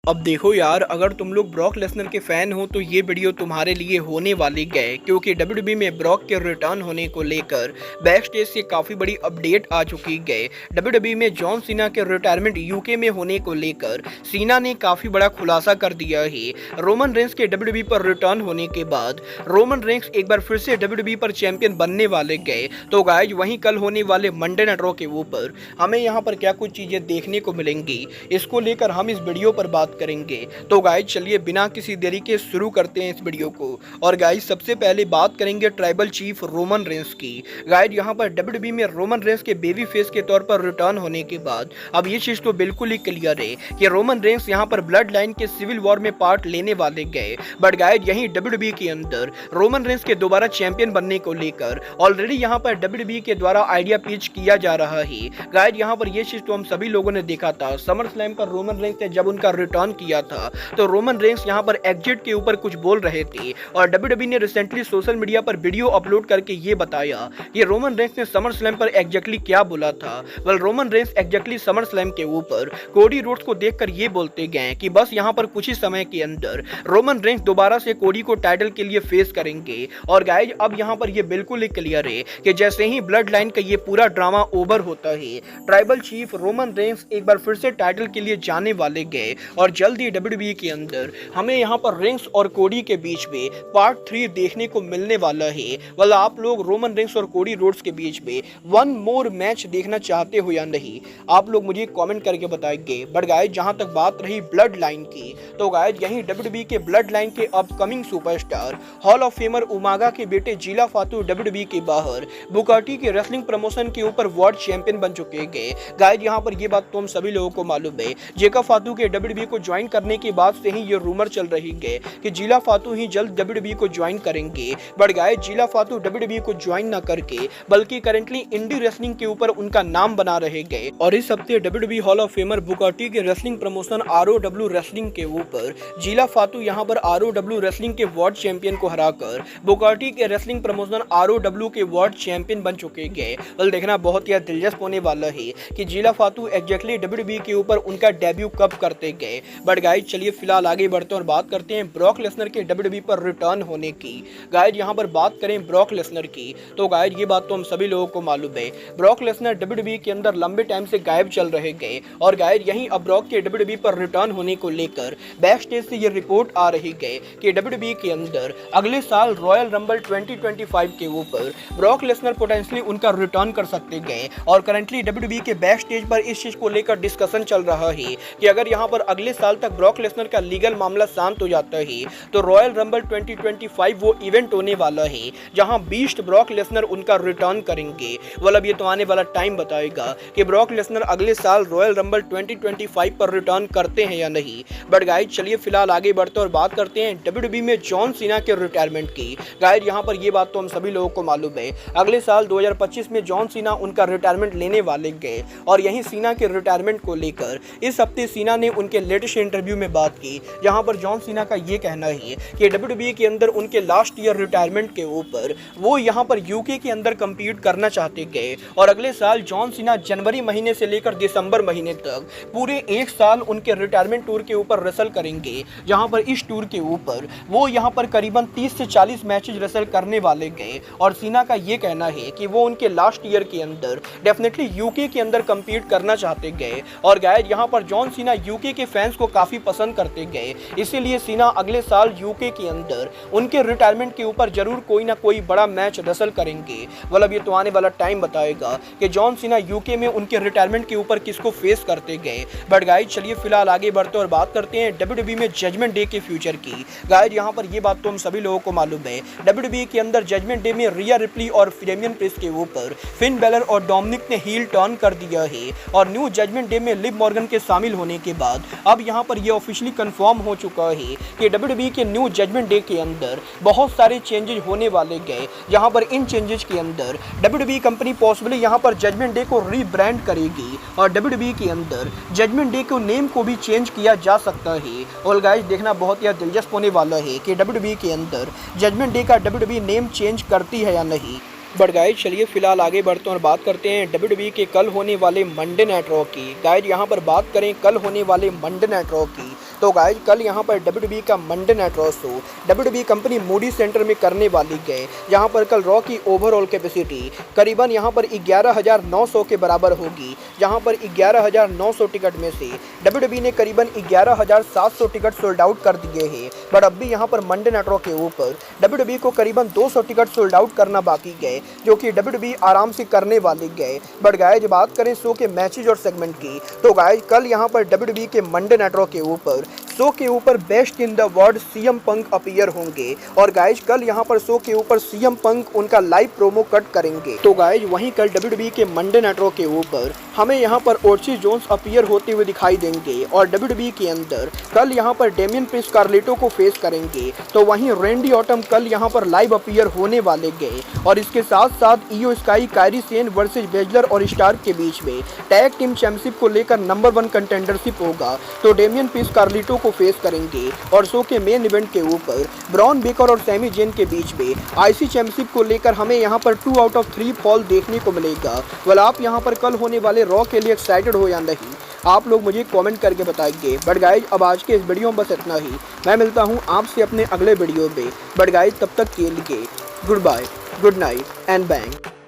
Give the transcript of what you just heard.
अब देखो यार, अगर तुम लोग ब्रॉक लेसनर के फैन हो तो ये वीडियो तुम्हारे लिए होने वाली है, क्योंकि डब्ल्यूडब्ल्यूई में ब्रॉक के रिटर्न होने को लेकर बैक स्टेज से काफी बड़ी अपडेट आ चुकी है। डब्ल्यूडब्ल्यूई में जॉन सीना के रिटायरमेंट यूके में होने को लेकर सीना ने काफी बड़ा खुलासा कर दिया है। रोमन रेंस के डब्ल्यूडब्ल्यूई पर रिटर्न होने के बाद रोमन रेंस एक बार फिर से डब्ल्यूडब्ल्यूई पर चैंपियन बनने वाले गए। तो गाइज वहीं कल होने वाले मंडे नाइट रॉ के ऊपर हमें यहाँ पर क्या कुछ चीजें देखने को मिलेंगी, इसको लेकर हम इस वीडियो पर बात करेंगे। तो गाइज चलिए बिना किसी देरी के शुरू करते हैं इस वीडियो को। और गाइज सबसे पहले बात करेंगे ट्राइबल चीफ रोमन रेंस की। गाइज यहाँ पर डब्ल्यूडब्ल्यूई में रोमन रेंस के बेबी फेस के तौर पर रिटर्न होने के बाद अब ये चीज तो बिल्कुल ही क्लियर है कि रोमन रेंस यहाँ पर ब्लड लाइन के सिविल वॉर में पार्ट लेने वाले गए। बट गाइज यहीं डब्ल्यूडब्ल्यूई के अंदर रोमन रेंस के दोबारा चैंपियन बनने को लेकर ऑलरेडी यहाँ पर डब्ल्यूडब्ल्यूई के द्वारा आइडिया पिच किया जा रहा है। गाइज यहाँ पर ये चीज तो हम सभी लोगों ने देखा था समर स्लैम पर रोमन रेंस ने जब उनका रिटर्न किया था तो रोमन रेंस यहां पर एग्जिट के ऊपर कुछ बोल रहे थे। और डब्ल्यूडब्ल्यूई ने रिसेंटली सोशल मीडिया पर वीडियो अपलोड करके ये बताया कि रोमन रेंस ने समर स्लैम पर एग्जैक्टली क्या बोला था। Well Roman Reigns exactly summer slam के ऊपर कोडी रोड्स को देखकर ये बोलते गए कि बस यहां पर कुछ ही समय के अंदर रोमन रेंस दोबारा से कोडी को टाइटल के लिए फेस करेंगे। और गाइज अब यहां पर ये बिल्कुल ही क्लियर है कि जैसे ही ब्लड लाइन का ये पूरा ड्रामा ओवर होता है, ट्राइबल चीफ रोमन रेंस एक बार फिर से टाइटल के लिए जाने वाले गए। और जल्द ही डब्ल्यूडब्ल्यूई के अंदर हमें यहां पर रेंस और कोडी के बीच में पार्ट 3 देखने को मिलने वाला है। वाला आप लोग रोमन रेंस और कोडी रोड्स के बीच में वन मोर मैच देखना चाहते हो या नहीं, आप लोग मुझे कमेंट करके बताएंगे। बट गाइस जहां तक बात रही ब्लड लाइन की, तो गाइस यहीं डब्ल्यूडब्ल्यूई के ब्लड लाइन के upcoming superstar hall of famer Umaga के बेटे जिला फातू डब्ल्यूडब्ल्यूई के बाहर बुकाटी के रेसलिंग प्रमोशन के ऊपर वर्ल्ड चैंपियन बन चुके हैं। गाइस यहां पर ये बात तो हम सभी लोगों को मालूम है, जेका फातू के डब्ल्यूडब्ल्यूई को ज्वाइन करने के बाद से ही ये रूमर चल रही है कि जिला फातू ही जल्द डब्ल्यूडब्ल्यूई को ज्वाइन करेंगे। बट गाइस जिला फातू डब्ल्यूडब्ल्यूई को ज्वाइन ना करके बल्कि करंटली इंडी रेसलिंग के ऊपर उनका नाम बना रहे गए। और इस हफ्ते WWE hall of famer Bugatti के रेसलिंग प्रमोशन आरओडब्ल्यू रेसलिंग के ऊपर जिला फातू यहां पर आरओडब्ल्यू रेसलिंग के वर्ल्ड चैंपियन को हराकर बुकाटी के रेसलिंग प्रमोशन आरओडब्ल्यू के वर्ल्ड चैंपियन बन चुके हैं। वेल देखना बहुत ही दिलचस्प होने वाला है कि जिला फातू एग्जैक्टली डब्ल्यूडब्ल्यूई के ऊपर उनका डेब्यू कब करते गए। बट गाइस चलिए फिलहाल आगे बढ़ते हैं और बात करते हैं ब्रॉक लेसनर के डब्ल्यूडब्ल्यूई पर रिटर्न होने की। गाइस यहां पर बात करें ब्रॉक लेसनर की, तो गाइस ये बात तो हम सभी लोगों को मालूम है, ब्रॉक लेसनर डब्ल्यूडब्ल्यूई के अंदर लंबे टाइम से गायब चल रहे गए। और गाइस यहीं अब ब्रॉक के डब्ल्यूडब्ल्यूई पर रिटर्न होने को लेकर बैक स्टेज से ये रिपोर्ट आ रही है कि डब्ल्यूडब्ल्यूई के अंदर अगले साल रॉयल रंबल 2025 के ऊपर ब्रॉक लेसनर पोटेंशियली उनका रिटर्न कर सकते गए। और करंटली डब्ल्यूडब्ल्यूई के बैक स्टेज पर इस चीज को लेकर डिस्कशन चल रहा है कि अगर यहां पर अगले साल तक ब्रॉक लेसनर का लीगल मामला शांत हो जाता है तो रॉयल रंबल 2025 वो इवेंट होने वाला है जहां बीस्ट ब्रॉक लेसनर उनका रिटर्न करेंगे। अब ये तो आने वाला टाइम बताएगा कि ब्रॉक लेसनर अगले साल रॉयल रंबल 2025 पर रिटर्न करते हैं या नहीं। बट गाइस चलिए फिलहाल आगे बढ़ते और बात करते हैं डब्ल्यूडब्ल्यूई में जॉन सीना के रिटायरमेंट की। गाइस यहां पर ये बात तो हम सभी लोगों को मालूम है, अगले साल 2025 में जॉन सीना उनका रिटायरमेंट लेने वाले गए। और यहीं सीना के रिटायरमेंट को लेकर इस हफ्ते सीना ने उनके लेटेस्ट इंटरव्यू में बात की, जहां पर जॉन सीना का ये कहना है कि डब्ल्यूडब्ल्यूई के अंदर उनके लास्ट ईयर रिटायरमेंट के ऊपर वो यहां पर यूके के अंदर compete करना चाहते गए। और अगले साल जॉन सीना जनवरी महीने से लेकर दिसंबर महीने तक पूरे एक साल उनके रिटायरमेंट टूर के ऊपर रेसल करेंगे, जहां पर इस टूर के ऊपर वो यहां पर करीबन 30 से 40 मैचेस रेसल करने वाले गए। और सीना का ये कहना है कि वो उनके लास्ट ईयर के अंदर डेफिनेटली यूके के अंदर compete करना चाहते गए। और गाइस यहां पर जॉन सीना यूके के फैंस को काफी पसंद करते गए, इसीलिए सीना अगले साल यूके के अंदर उनके रिटायरमेंट के ऊपर जरूर कोई ना कोई बड़ा मैच रेसल करेंगे। मतलब ये तो आने वाला टाइम बताएगा कि जॉन सीना यूके में उनके रिटायरमेंट के ऊपर किसको फेस करते गए। बट गाइस चलिए फिलहाल आगे बढ़ते और बात करते हैं डब्ल्यूडब्ल्यूई में जजमेंट डे के फ्यूचर की। गाइस यहां पर ये बात तो हम सभी लोगों को मालूम है, डब्ल्यूडब्ल्यूई के अंदर जजमेंट डे में रिया रिप्ली और डेमियन प्रिस्ट के ऊपर फिन बेलर और डोमिनिक ने हील टर्न कर दिया है। और न्यू जजमेंट डे में लिव मॉर्गन के शामिल होने के बाद अब यहां पर यह ऑफिशियली कंफर्म हो चुका है कि डब्ल्यूडब्ल्यूई के न्यू जजमेंट डे के अंदर बहुत सारे चेंजेस होने वाले गए, जहां पर इन चेंजेस के अंदर डब्ल्यूडब्ल्यूई कंपनी पॉसिबली यहां पर जजमेंट डे को रीब्रांड करेगी और डब्ल्यूडब्ल्यूई के अंदर जजमेंट डे को नेम को भी चेंज किया जा सकता है। और गाइस देखना बहुत ही दिलचस्प होने वाला है कि डब्ल्यूडब्ल्यूई के अंदर जजमेंट डे का डब्ल्यूडब्ल्यूई नेम चेंज करती है या नहीं। बट गाइज चलिए फिलहाल आगे बढ़ते हैं और बात करते हैं WWE के कल होने वाले मंडे नाइट रॉ की। गाइज यहाँ पर बात करें कल होने वाले मंडे नाइट रॉ की, तो गाइज कल यहाँ पर WWE का Monday night raw show WWE company Moody centre में करने वाली है। जहाँ पर कल रॉ की ओवरऑल कैपेसिटी करीबन यहाँ पर 11,900 के बराबर होगी। जहाँ पर 11,900 टिकट में से WWE ने करीबन 11,700 टिकट सोल्ड आउट कर दिए हैं। बट अब भी यहाँ पर मंडे नाइट रॉ के ऊपर WWE को करीबन 200 टिकट सोल्ड आउट करना बाकी है, जो कि WWE आराम से करने वाली है। बट गाइज बात करें शो के मैचेज और सेगमेंट की, तो गाइज कल यहाँ पर WWE के मंडे नाइट रॉ के ऊपर शो के ऊपर best in the world CM Punk appear होंगे। और गाइज कल यहाँ पर शो के ऊपर सीएम पंक उनका लाइव प्रोमो कट करेंगे। तो गाइज वहीं कल WWE के मंडे नाइट रॉ के ऊपर हमें यहाँ पर ओर्ची जोन्स अपीयर होते हुए दिखाई देंगे। और WWE के अंदर कल यहाँ पर डेमियन प्रिस्ट कार्लेटो को फेस करेंगे। तो वहीं रेंडी ऑटम कल यहाँ पर लाइव अपीयर होने वाले गए। और इसके साथ साथ इयो sky Kairi Sen versus Baszler और स्टार्क के बीच में टैग टीम चैंपियनशिप को लेकर नंबर 1 कंटेंडरशिप होगा। तो डेमियन प्रिस्ट कार्लेटो को फेस करेंगे। और शो के मेन इवेंट के ऊपर ब्रॉन बेकर और सैमी जेन के बीच में आईसी चैंपियनशिप को लेकर हमें यहाँ पर 2 आउट ऑफ 3 फॉल देखने को मिलेगा। वेल आप यहाँ पर कल होने वाले रॉ के लिए एक्साइटेड हो या नहीं, आप लोग मुझे कमेंट करके बताइए। बट गाइज अब आज के इस वीडियो में बस इतना ही। मैं मिलता हूँ आपसे अपने अगले वीडियो में। बट गाइज तब तक के लिए good bye, good night and bang.